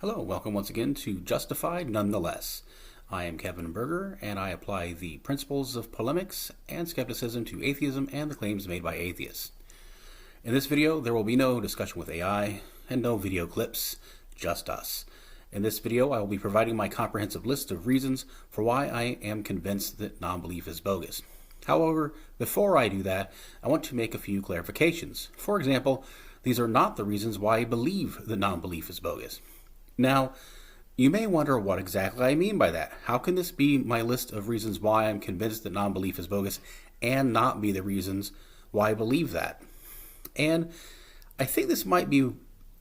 Hello, welcome once again to Justified Nonetheless. I am Kevin Berger, and I apply the principles of polemics and skepticism to atheism and the claims made by atheists. In this video, there will be no discussion with AI and no video clips, just us. In this video, I will be providing my comprehensive list of reasons for why I am convinced that non-belief is bogus. However, before I do that, I want to make a few clarifications. For example, these are not the reasons why I believe that non-belief is bogus. Now, you may wonder what exactly I mean by that. How can this be my list of reasons why I'm convinced that non-belief is bogus and not be the reasons why I believe that? And I think this might be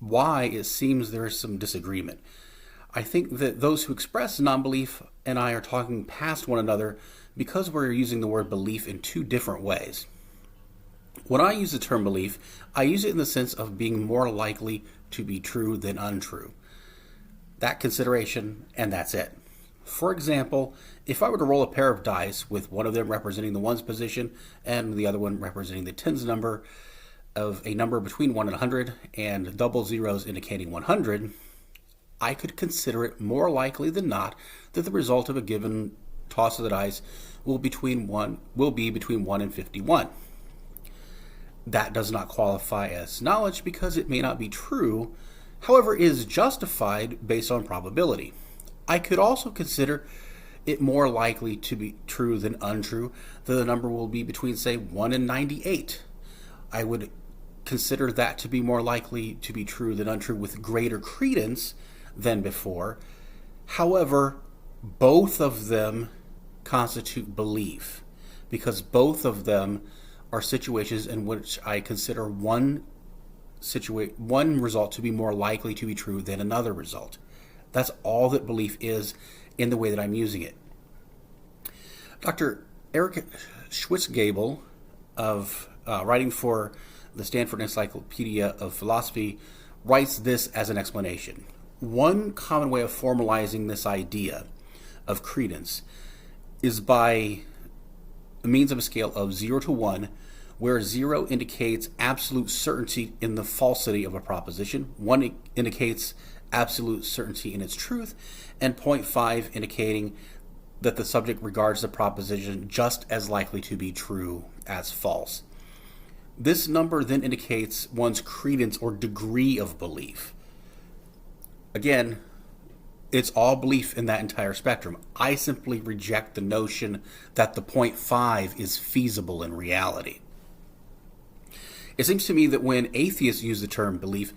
why it seems there is some disagreement. I think that those who express non-belief and I are talking past one another because we're using the word belief in two different ways. When I use the term belief, I use it in the sense of being more likely to be true than untrue. That consideration, and that's it. For example, if I were to roll a pair of dice with one of them representing the ones position and the other one representing the tens number of a number between 1 and 100 and double zeros indicating 100, I could consider it more likely than not that the result of a given toss of the dice will be between 1 and 51. That does not qualify as knowledge because it may not be true, however, is justified based on probability. I could also consider it more likely to be true than untrue that the number will be between, say, 1 and 98. I would consider that to be more likely to be true than untrue with greater credence than before. However, both of them constitute belief because both of them are situations in which I consider one result to be more likely to be true than another result. That's all that belief is in the way that I'm using it. Dr. Eric Schwitzgebel, of writing for the Stanford Encyclopedia of Philosophy, writes this as an explanation. One common way of formalizing this idea of credence is by means of a scale of 0 to 1, where 0 indicates absolute certainty in the falsity of a proposition, 1 indicates absolute certainty in its truth, and 0.5 indicating that the subject regards the proposition just as likely to be true as false. This number then indicates one's credence or degree of belief. Again, it's all belief in that entire spectrum. I simply reject the notion that the 0.5 is feasible in reality. It seems to me that when atheists use the term belief,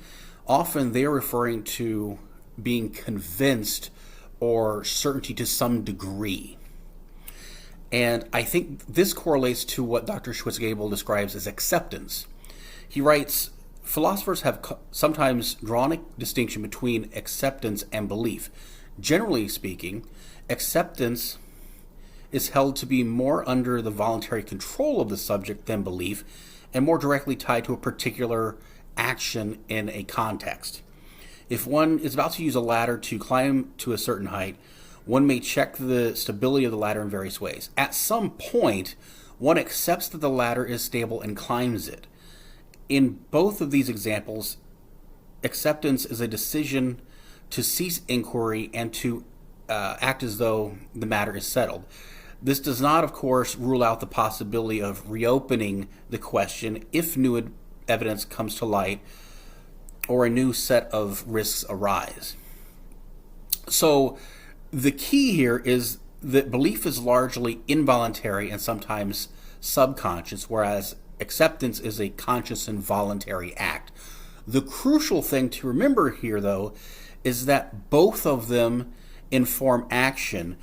often they're referring to being convinced or certainty to some degree. And I think this correlates to what Dr. Schwitzgebel describes as acceptance. He writes, philosophers have sometimes drawn a distinction between acceptance and belief. Generally speaking, acceptance is held to be more under the voluntary control of the subject than belief, and more directly tied to a particular action in a context. If one is about to use a ladder to climb to a certain height, one may check the stability of the ladder in various ways. At some point, one accepts that the ladder is stable and climbs it. In both of these examples, acceptance is a decision to cease inquiry and to act as though the matter is settled. This does not, of course, rule out the possibility of reopening the question if new evidence comes to light or a new set of risks arise. So the key here is that belief is largely involuntary and sometimes subconscious, whereas acceptance is a conscious and voluntary act. The crucial thing to remember here, though, is that both of them inform action.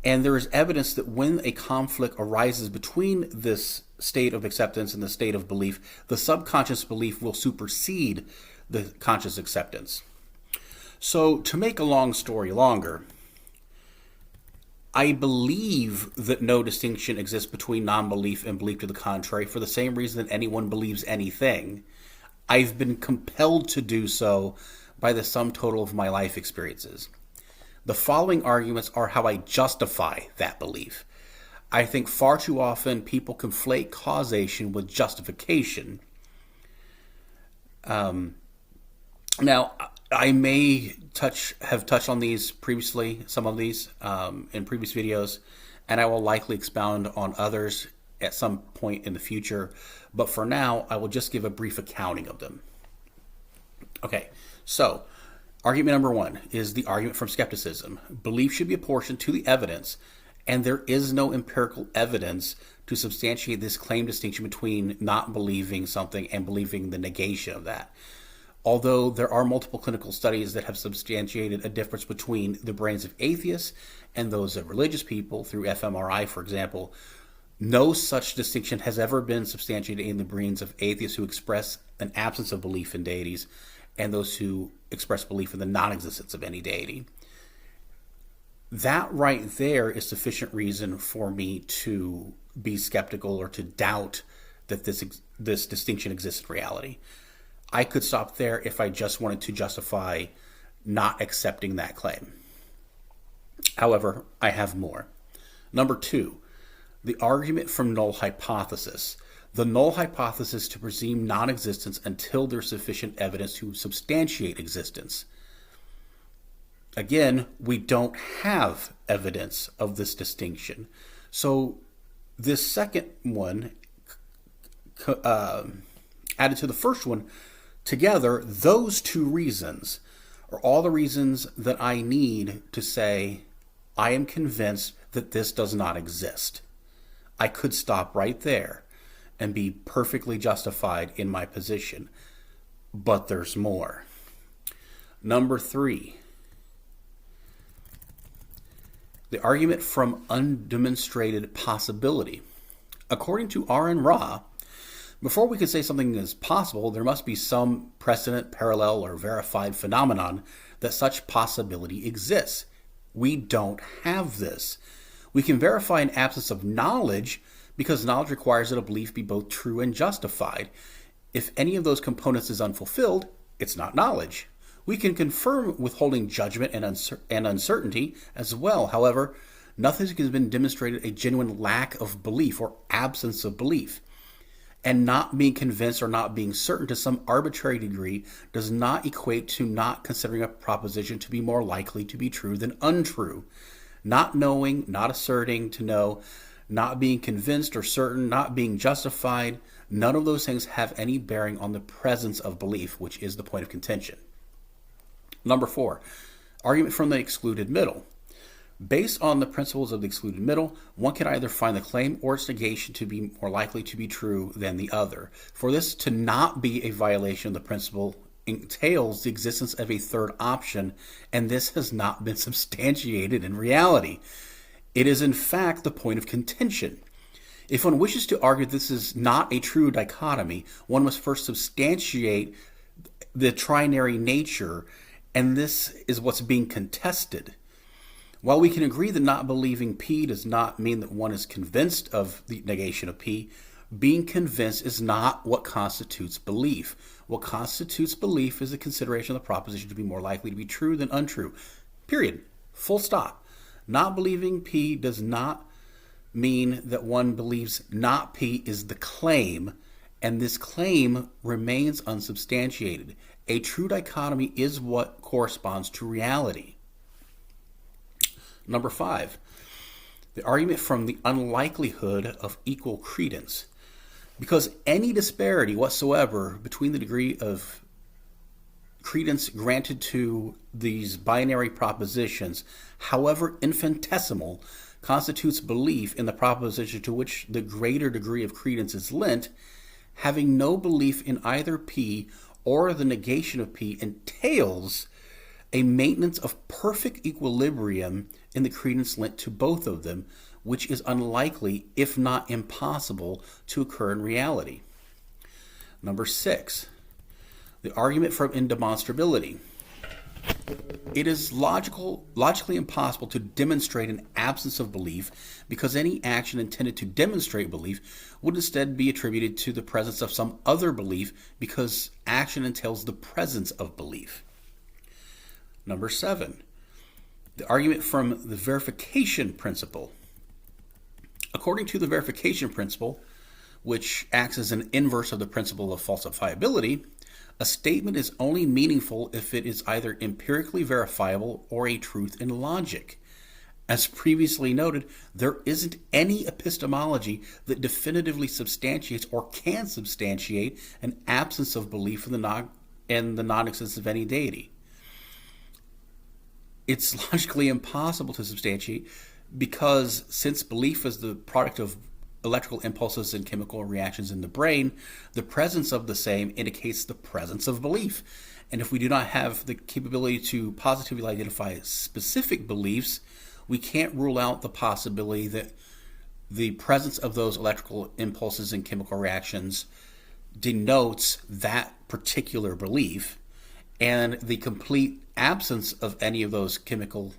And there is evidence that when a conflict arises between this state of acceptance and the state of belief, the subconscious belief will supersede the conscious acceptance. So, to make a long story longer, I believe that no distinction exists between non-belief and belief to the contrary for the same reason that anyone believes anything. I've been compelled to do so by the sum total of my life experiences. The following arguments are how I justify that belief. I think far too often people conflate causation with justification. Now, I may have touched on these previously, some of these in previous videos, and I will likely expound on others at some point in the future. But for now, I will just give a brief accounting of them. Okay, so argument number one is the argument from skepticism. Belief should be apportioned to the evidence, and there is no empirical evidence to substantiate this claim distinction between not believing something and believing the negation of that. Although there are multiple clinical studies that have substantiated a difference between the brains of atheists and those of religious people through fMRI, for example, no such distinction has ever been substantiated in the brains of atheists who express an absence of belief in deities and those who express belief in the non-existence of any deity. That right there is sufficient reason for me to be skeptical or to doubt that this distinction exists in reality. I could stop there if I just wanted to justify not accepting that claim. However, I have more. Number two, the argument from null hypothesis. The null hypothesis to presume non-existence until there's sufficient evidence to substantiate existence. Again, we don't have evidence of this distinction. So this second one, added to the first one, together, those two reasons are all the reasons that I need to say I am convinced that this does not exist. I could stop right there and be perfectly justified in my position, but there's more. Number three, the argument from undemonstrated possibility. According to R.N. Ra, before we can say something is possible, there must be some precedent, parallel, or verified phenomenon that such possibility exists. We don't have this. We can verify an absence of knowledge because knowledge requires that a belief be both true and justified. If any of those components is unfulfilled, it's not knowledge. We can confirm withholding judgment and uncertainty as well. However, nothing has been demonstrated a genuine lack of belief or absence of belief. And not being convinced or not being certain to some arbitrary degree does not equate to not considering a proposition to be more likely to be true than untrue. Not knowing, not asserting to know, not being convinced or certain, not being justified, none of those things have any bearing on the presence of belief, which is the point of contention. Number four, argument from the excluded middle. Based on the principles of the excluded middle, one can either find the claim or its negation to be more likely to be true than the other. For this to not be a violation of the principle entails the existence of a third option, and this has not been substantiated in reality. It is in fact the point of contention. If one wishes to argue this is not a true dichotomy, one must first substantiate the trinary nature, and this is what's being contested. While we can agree that not believing P does not mean that one is convinced of the negation of P, being convinced is not what constitutes belief. What constitutes belief is the consideration of the proposition to be more likely to be true than untrue. Period. Full stop. Not believing P does not mean that one believes not P is the claim, and this claim remains unsubstantiated. A true dichotomy is what corresponds to reality. Number five, the argument from the unlikelihood of equal credence. Because any disparity whatsoever between the degree of credence granted to these binary propositions, however infinitesimal, constitutes belief in the proposition to which the greater degree of credence is lent, having no belief in either P or the negation of P entails a maintenance of perfect equilibrium in the credence lent to both of them, which is unlikely, if not impossible, to occur in reality. Number six, the argument from indemonstrability. It is logically impossible to demonstrate an absence of belief because any action intended to demonstrate belief would instead be attributed to the presence of some other belief because action entails the presence of belief. Number seven, the argument from the verification principle. According to the verification principle, which acts as an inverse of the principle of falsifiability, A statement is only meaningful if it is either empirically verifiable or a truth in logic. As previously noted, there isn't any epistemology that definitively substantiates or can substantiate an absence of belief in the non-existence of any deity. It's logically impossible to substantiate because since belief is the product of electrical impulses and chemical reactions in the brain, the presence of the same indicates the presence of belief. And if we do not have the capability to positively identify specific beliefs, we can't rule out the possibility that the presence of those electrical impulses and chemical reactions denotes that particular belief, and the complete absence of any of those chemical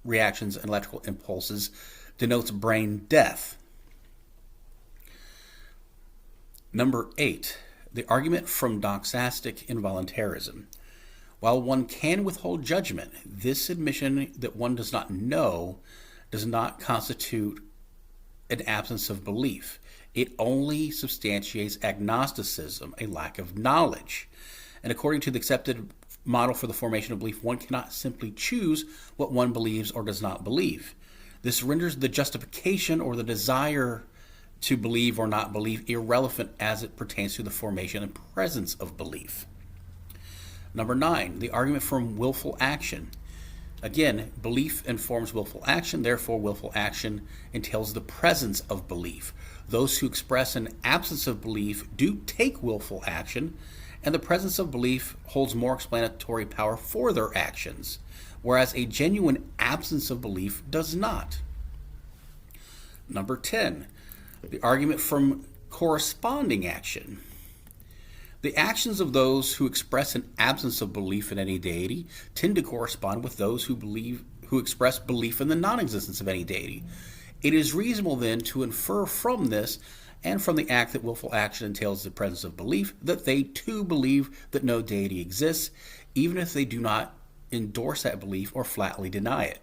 reactions and electrical impulses denotes brain death. Number 8, the argument from doxastic involuntarism. While one can withhold judgment, this admission that one does not know does not constitute an absence of belief. It only substantiates agnosticism, a lack of knowledge. And according to the accepted model for the formation of belief, one cannot simply choose what one believes or does not believe. This renders the justification or the desire to believe or not believe irrelevant as it pertains to the formation and presence of belief. Number 9, the argument from willful action. Again, belief informs willful action, therefore willful action entails the presence of belief. Those who express an absence of belief do take willful action, and the presence of belief holds more explanatory power for their actions, whereas a genuine absence of belief does not. Number 10, the argument from corresponding action. The actions of those who express an absence of belief in any deity tend to correspond with those who express belief in the non-existence of any deity. It is reasonable then to infer from this and from the act that willful action entails the presence of belief that they too believe that no deity exists, even if they do not endorse that belief or flatly deny it.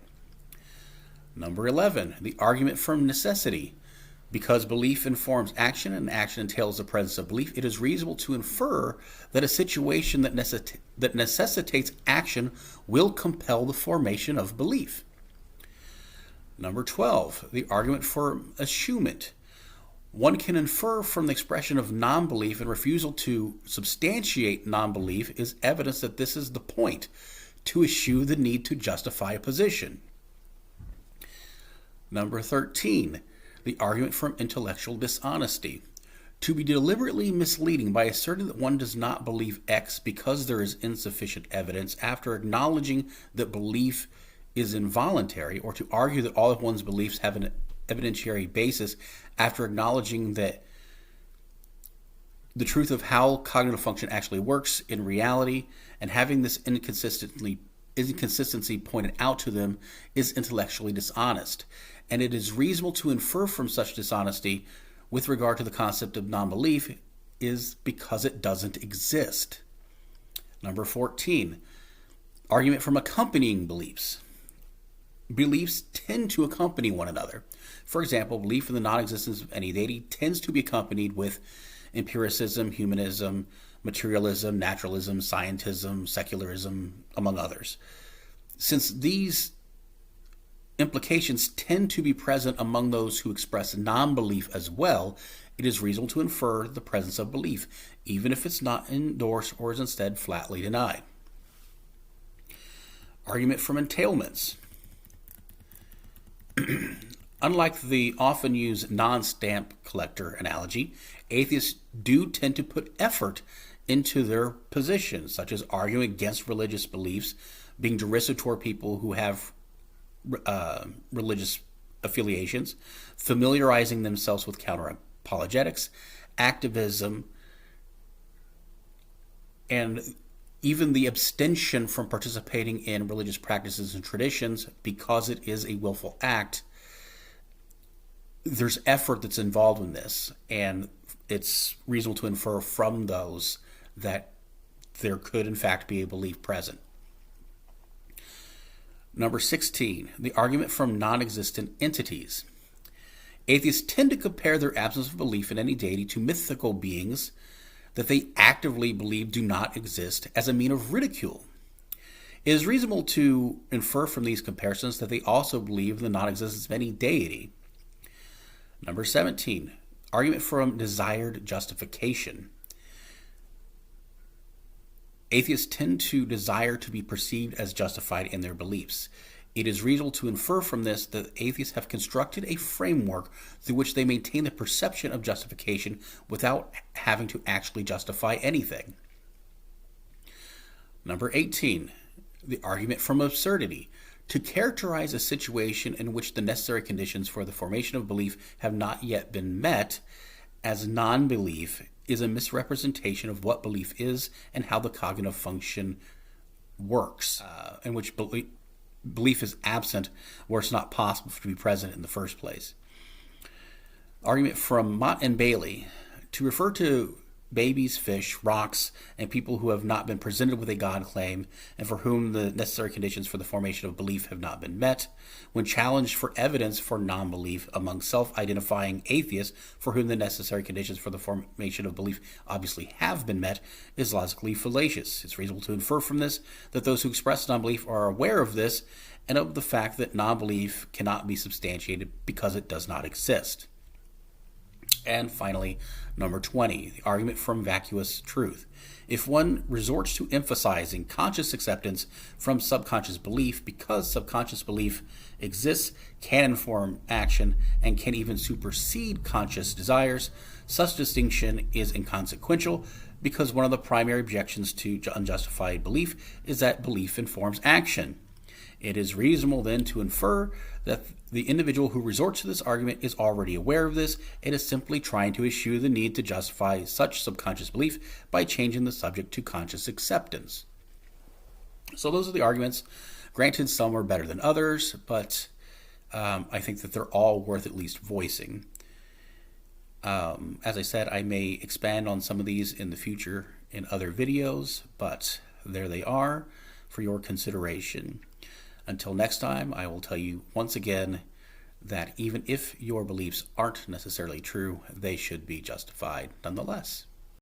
Number 11, the argument from necessity. Because belief informs action and action entails the presence of belief, it is reasonable to infer that a situation that necessitates action will compel the formation of belief. Number 12, the argument for eschewment. One can infer from the expression of non-belief and refusal to substantiate non-belief is evidence that this is the point, to eschew the need to justify a position. Number 13, the argument from intellectual dishonesty. To be deliberately misleading by asserting that one does not believe X because there is insufficient evidence after acknowledging that belief is involuntary, or to argue that all of one's beliefs have an evidentiary basis after acknowledging that the truth of how cognitive function actually works in reality and having this inconsistency pointed out to them is intellectually dishonest. And it is reasonable to infer from such dishonesty with regard to the concept of non-belief is because it doesn't exist. Number 14, argument from accompanying beliefs. Beliefs tend to accompany one another. For example, belief in the non-existence of any deity tends to be accompanied with empiricism, humanism, materialism, naturalism, scientism, secularism, among others. Since these implications tend to be present among those who express non-belief as well, it is reasonable to infer the presence of belief, even if it's not endorsed or is instead flatly denied. Argument from entailments. Unlike the often used non-stamp collector analogy, atheists do tend to put effort into their positions, such as arguing against religious beliefs, being derisive toward people who have religious affiliations, familiarizing themselves with counter-apologetics, activism, and even the abstention from participating in religious practices and traditions because it is a willful act. There's effort that's involved in this, and it's reasonable to infer from those that there could in fact be a belief present. Number 16, the argument from non-existent entities. Atheists tend to compare their absence of belief in any deity to mythical beings that they actively believe do not exist as a mean of ridicule. It is reasonable to infer from these comparisons that they also believe the non-existence of any deity. Number 17, argument from desired justification. Atheists tend to desire to be perceived as justified in their beliefs. It is reasonable to infer from this that atheists have constructed a framework through which they maintain the perception of justification without having to actually justify anything. Number 18, the argument from absurdity. To characterize a situation in which the necessary conditions for the formation of belief have not yet been met as non-belief is a misrepresentation of what belief is and how the cognitive function works, in which belief is absent where it's not possible to be present in the first place. Argument from Mott and Bailey. To refer to babies, fish, rocks, and people who have not been presented with a God claim and for whom the necessary conditions for the formation of belief have not been met, when challenged for evidence for non-belief among self-identifying atheists for whom the necessary conditions for the formation of belief obviously have been met, is logically fallacious. It's reasonable to infer from this that those who express non-belief are aware of this and of the fact that non-belief cannot be substantiated because it does not exist. And finally, number 20, the argument from vacuous truth. If one resorts to emphasizing conscious acceptance from subconscious belief because subconscious belief exists, can inform action, and can even supersede conscious desires, such distinction is inconsequential because one of the primary objections to unjustified belief is that belief informs action. It is reasonable then to infer that the individual who resorts to this argument is already aware of this and is simply trying to eschew the need to justify such subconscious belief by changing the subject to conscious acceptance. So those are the arguments. Granted, some are better than others, but I think that they're all worth at least voicing. As I said, I may expand on some of these in the future in other videos, but there they are for your consideration. Until next time, I will tell you once again that even if your beliefs aren't necessarily true, they should be justified nonetheless.